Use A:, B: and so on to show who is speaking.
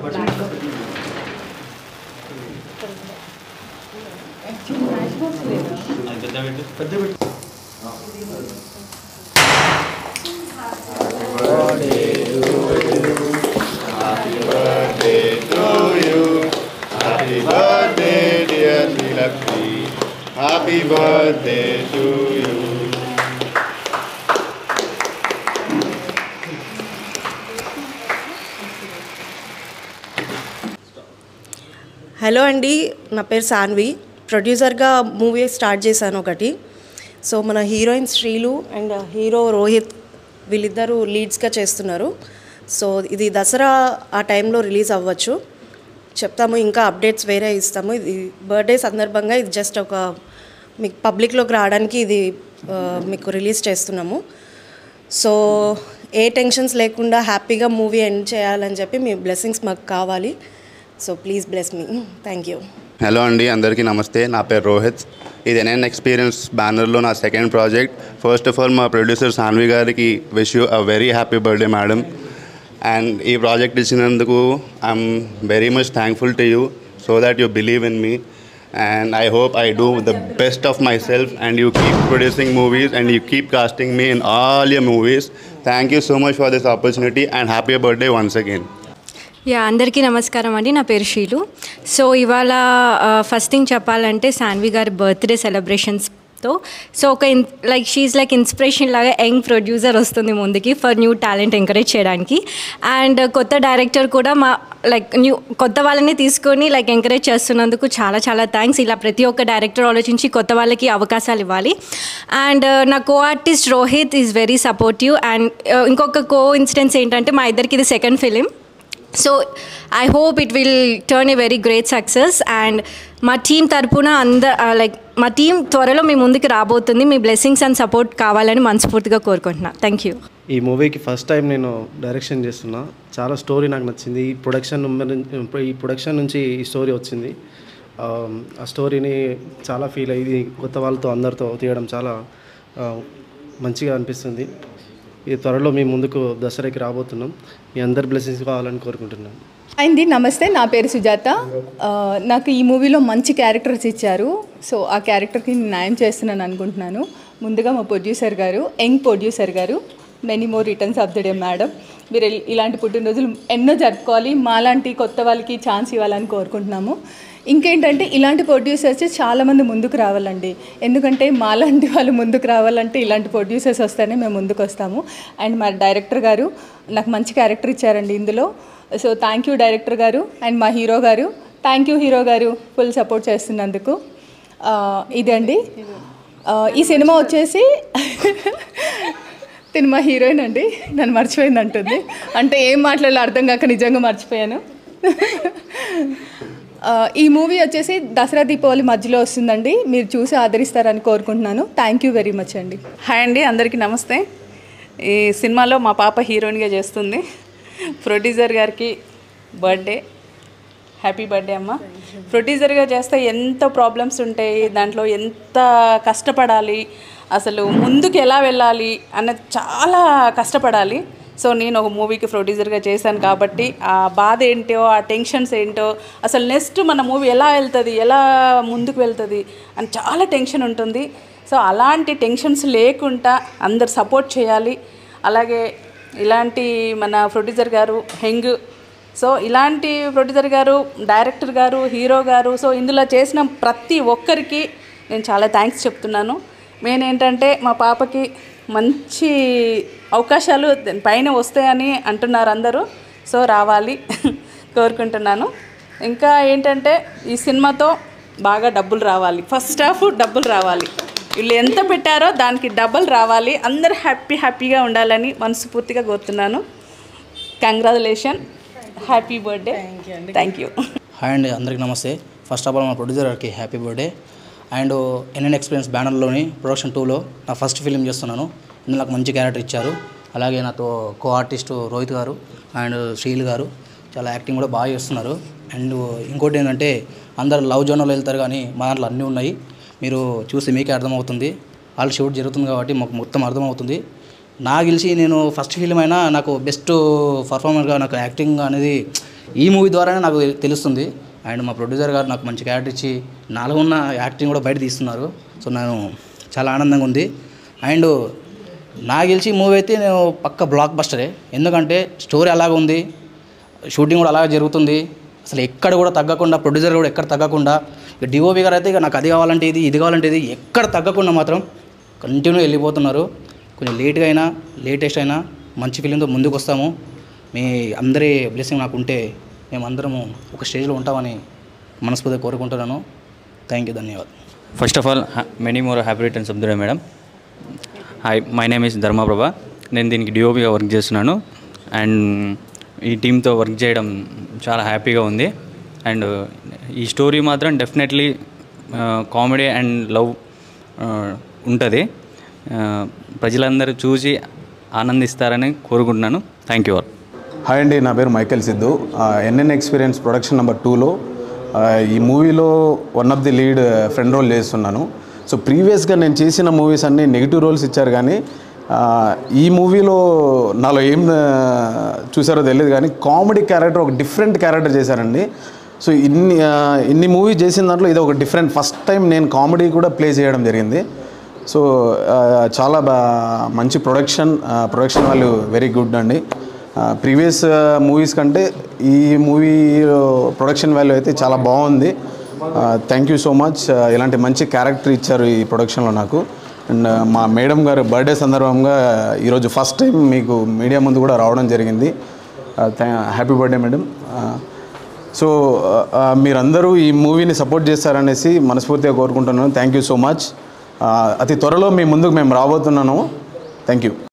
A: Happy birthday to you. Happy birthday, dear Lakshmi. Happy birthday to you.
B: Hello అండి, నా పేరు సాన్వి. ప్రొడ్యూసర్గా movie start చేశాను ఒకటి. సో మన హీరోయిన్ శ్రీలు అండ్ హీరో రోహిత్ వీళ్ళిద్దరూ లీడ్స్గా చేస్తున్నారు. సో ఇది దసరా ఆ టైంలో రిలీజ్ అవ్వచ్చు చెప్తాము. ఇంకా అప్డేట్స్ వేరే ఇస్తాము. ఇది బర్త్డే సందర్భంగా ఇది జస్ట్ ఒక మీకు పబ్లిక్లోకి రావడానికి ఇది మీకు రిలీజ్ చేస్తున్నాము. సో ఏ టెన్షన్స్ లేకుండా హ్యాపీగా మూవీ ఎండ్ చేయాలని చెప్పి మీ బ్లెస్సింగ్స్ మాకు కావాలి. So please bless me. Thank you.
A: Hello అండి, అందరికీ నమస్తే. నా పేరు రోహిత్. ఇది ఎన్ఎన్ ఎక్స్పీరియన్స్ బ్యానర్లో నా second project. First of all మా ప్రొడ్యూసర్ సాన్వి గారికి wish you a very happy birthday madam. And ఈ ప్రాజెక్ట్ ఇచ్చినందుకు I'm very much thankful to you so that you believe in me. And I hope I do the best of myself and you keep producing movies and you keep casting me in all your movies. Thank you so much for this opportunity and happy birthday once again.
C: అందరికీ నమస్కారం అండి. నా పేరు షీలు. So ఇవాళ first thing చెప్పాలంటే సాన్వి గారి birthday సెలబ్రేషన్స్తో so ఒక like she like inspiration లాగా యంగ్ ప్రొడ్యూసర్ వస్తుంది ముందుకి ఫర్ న్యూ టాలెంట్ ఎంకరేజ్ చేయడానికి. అండ్ కొత్త డైరెక్టర్ కూడా మా లైక్ కొత్త వాళ్ళని తీసుకొని లైక్ ఎంకరేజ్ చేస్తున్నందుకు చాలా చాలా థ్యాంక్స్. ఇలా ప్రతి ఒక్క డైరెక్టర్ ఆలోచించి కొత్త వాళ్ళకి అవకాశాలు ఇవ్వాలి. అండ్ నా co artist Rohit is very supportive. And ఇంకొక కో ఇన్సిడెన్స్ ఏంటంటే మా ఇద్దరికి ఇది second film. So I hope it will turn a very great success. And మా టీం తరపున లైక్ మా టీం త్వరలో మీ ముందుకు రాబోతుంది. మీ బ్లెస్సింగ్స్ అండ్ సపోర్ట్ కావాలని మనస్ఫూర్తిగా కోరుకుంటున్నా. Thank you.
D: ఈ మూవీకి ఫస్ట్ టైం నేను డైరెక్షన్ చేస్తున్నా. చాలా స్టోరీ నాకు నచ్చింది. ఈ ప్రొడక్షన్ నుంచి ఈ స్టోరీ వచ్చింది. ఆ స్టోరీని చాలా ఫీల్ అయ్యి కొత్త వాళ్ళతో అందరితో తీయడం చాలా మంచిగా అనిపిస్తుంది. ఇది త్వరలో మీ ముందుకు దసరాకి రాబోతున్నాం. మీ అందరి బ్లెస్సింగ్స్ కావాలని కోరుకుంటున్నాను.
E: అండి నమస్తే, నా పేరు సుజాత. నాకు ఈ మూవీలో మంచి క్యారెక్టర్స్ ఇచ్చారు. సో ఆ క్యారెక్టర్కి నేను న్యాయం చేస్తున్నాను అనుకుంటున్నాను. ముందుగా మా ప్రొడ్యూసర్ గారు, యంగ్ ప్రొడ్యూసర్ గారు, many more returns of the day madam. మీరు ఇలాంటి పుట్టినరోజులు ఎన్నో జరుపుకోవాలి. మాలాంటి కొత్త వాళ్ళకి ఛాన్స్ ఇవ్వాలని కోరుకుంటున్నాము. ఇంకేంటంటే ఇలాంటి ప్రొడ్యూసర్స్ చాలామంది ముందుకు రావాలండి. ఎందుకంటే మాలాంటి వాళ్ళు ముందుకు రావాలంటే ఇలాంటి ప్రొడ్యూసర్స్ వస్తేనే మేము ముందుకు వస్తాము. అండ్ మా డైరెక్టర్ గారు నాకు మంచి క్యారెక్టర్ ఇచ్చారండి ఇందులో. సో థ్యాంక్ యూ డైరెక్టర్ గారు. అండ్ మా హీరో గారు, థ్యాంక్ యూ హీరో గారు ఫుల్ సపోర్ట్ చేస్తున్నందుకు. ఇదండి ఈ సినిమా వచ్చేసి తిను మా హీరోయిన్ అండి. నన్ను మర్చిపోయింది అంటుంది. అంటే ఏం మాట్లాడాలో అర్థం కాక నిజంగా మర్చిపోయాను. ఈ మూవీ వచ్చేసి దసరా దీపావళి మధ్యలో వస్తుందండి. మీరు చూసి ఆదరిస్తారని కోరుకుంటున్నాను. థ్యాంక్ యూ వెరీ మచ్ అండి.
F: హాయ్ అండి, అందరికీ నమస్తే. ఈ సినిమాలో మా పాప హీరోయిన్గా చేస్తుంది. ప్రొడ్యూసర్ గారికి బర్త్డే, హ్యాపీ బర్త్డే అమ్మ. ప్రొడ్యూసర్గా చేస్తే ఎంత ప్రాబ్లమ్స్ ఉంటాయి, దాంట్లో ఎంత కష్టపడాలి, అసలు ముందుకు ఎలా వెళ్ళాలి అన్నది చాలా కష్టపడాలి. సో నేను ఒక మూవీకి ప్రొడ్యూసర్గా చేశాను కాబట్టి ఆ బాధ ఏంటో, ఆ టెన్షన్స్ ఏంటో, అసలు నెక్స్ట్ మన మూవీ ఎలా వెళ్తుంది, ఎలా ముందుకు వెళ్తుంది అని చాలా టెన్షన్ ఉంటుంది. సో అలాంటి టెన్షన్స్ లేకుండా అందరు సపోర్ట్ చేయాలి. అలాగే ఇలాంటి మన ప్రొడ్యూసర్ గారు హెంగ్, సో ఇలాంటి ప్రొడ్యూసర్ గారు, డైరెక్టర్ గారు, హీరో గారు, సో ఇందులో చేసిన ప్రతి ఒక్కరికి నేను చాలా థ్యాంక్స్ చెప్తున్నాను. మెయిన్ ఏంటంటే మా పాపకి మంచి అవకాశాలు పైన వస్తాయని అంటున్నారు అందరూ. సో రావాలి కోరుకుంటున్నాను. ఇంకా ఏంటంటే ఈ సినిమాతో బాగా డబ్బులు రావాలి. ఫస్ట్ హాఫ్ డబ్బులు రావాలి. వీళ్ళు ఎంత పెట్టారో దానికి డబ్బులు రావాలి. అందరూ హ్యాపీగా ఉండాలని మనస్ఫూర్తిగా కోరుతున్నాను. Congratulation, happy birthday. Thank you.
G: Hi అండి, అందరికీ నమస్తే. ఫస్ట్ ఆఫ్ ఆల్ మా ప్రొడ్యూసర్ గారికి happy birthday. And NN experience బ్యానర్లోని ప్రొడక్షన్ 2లో నా ఫస్ట్ ఫిలిం చేస్తున్నాను. ఇందులో నాకు మంచి క్యారెక్టర్ ఇచ్చారు. అలాగే నాతో కో ఆర్టిస్ట్ రోహిత్ గారు అండ్ శ్రీలు గారు చాలా యాక్టింగ్ కూడా బాగా చేస్తున్నారు. అండ్ ఇంకోటి ఏంటంటే అందరు లవ్ జోన్లో వెళ్తారు, కానీ మా దాంట్లో అన్నీ ఉన్నాయి. మీరు చూసి మీకే అర్థమవుతుంది. వాళ్ళు షూట్ జరుగుతుంది కాబట్టి మాకు మొత్తం అర్థమవుతుంది. నాకు తెలిసి నేను ఫస్ట్ ఫిలిం అయినా నాకు బెస్ట్ పర్ఫార్మర్గా నాకు యాక్టింగ్ అనేది ఈ మూవీ ద్వారానే నాకు తెలుస్తుంది. అండ్ మా ప్రొడ్యూసర్ గారు నాకు మంచి క్యారెక్టర్ ఇచ్చి నాలో ఉన్న యాక్టింగ్ కూడా బయట తీస్తున్నారు. సో నేను చాలా ఆనందంగా ఉంది. అండ్ నాకు గెలిచి మూవీ అయితే నేను పక్క బ్లాక్ బస్టరే. ఎందుకంటే స్టోరీ అలాగ ఉంది, షూటింగ్ కూడా అలాగే జరుగుతుంది. అసలు ఎక్కడ కూడా తగ్గకుండా, ప్రొడ్యూసర్ కూడా ఎక్కడ తగ్గకుండా, ఇక డిఓపి గారు అయితే ఇక నాకు అది కావాలంటే ఇది కావాలంటే ఇది ఎక్కడ తగ్గకుండా మాత్రం కంటిన్యూ వెళ్ళిపోతున్నారు. కొంచెం లేట్గా అయినా లేటెస్ట్ అయినా మంచి ఫిలింతో ముందుకు వస్తాము. మీ అందరి బ్లెస్సింగ్ నాకు ఉంటే మేమందరము ఒక స్టేజ్లో ఉంటామని మనస్ఫూర్తిగా కోరుకుంటున్నాను. థ్యాంక్ యూ, ధన్యవాదాలు.
H: First of all many more happy returns of the day madam. Hi, my name is Dharmaprabha. నేను దీనికి డిఓపిగా వర్క్ చేస్తున్నాను. అండ్ ఈ టీంతో వర్క్ చేయడం చాలా హ్యాపీగా ఉంది. అండ్ ఈ స్టోరీ మాత్రం డెఫినెట్లీ కామెడీ అండ్ లవ్ ఉంటుంది. ప్రజలందరూ చూసి ఆనందిస్తారని కోరుకుంటున్నాను. Thank you all.
I: హాయ్ అండి, నా పేరు Michael Siddhu. NN experience production number 2లో ఈ మూవీలో one of the lead friend role చేస్తున్నాను. సో ప్రీవియస్గా నేను చేసిన మూవీస్ అన్నీ నెగిటివ్ రోల్స్ ఇచ్చారు, కానీ ఈ మూవీలో నాలో ఏం చూసారో తెలియదు, కానీ కామెడీ క్యారెక్టర్, ఒక డిఫరెంట్ క్యారెక్టర్ చేశారండి. సో ఇన్ని మూవీ చేసిన దాంట్లో ఇది ఒక డిఫరెంట్, ఫస్ట్ టైం నేను కామెడీ కూడా ప్లే చేయడం జరిగింది. సో చాలా మంచి ప్రొడక్షన్ వాల్యూ వెరీ గుడ్ అండి. ప్రీవియస్ మూవీస్ కంటే ఈ మూవీ ప్రొడక్షన్ వాల్యూ అయితే చాలా బాగుంది. Thank you so much. ఇలాంటి మంచి క్యారెక్టర్ ఇచ్చారు ఈ ప్రొడక్షన్లో నాకు. అండ్ మా మేడం గారు బర్త్డే సందర్భంగా ఈరోజు ఫస్ట్ టైం మీకు మీడియా ముందు కూడా రావడం జరిగింది. Happy birthday madam. సో మీరందరూ ఈ మూవీని సపోర్ట్ చేస్తారనేసి మనస్ఫూర్తిగా కోరుకుంటున్నాను. Thank you so much. అతి త్వరలో మీ ముందుకు మేము రాబోతున్నాను. Thank you.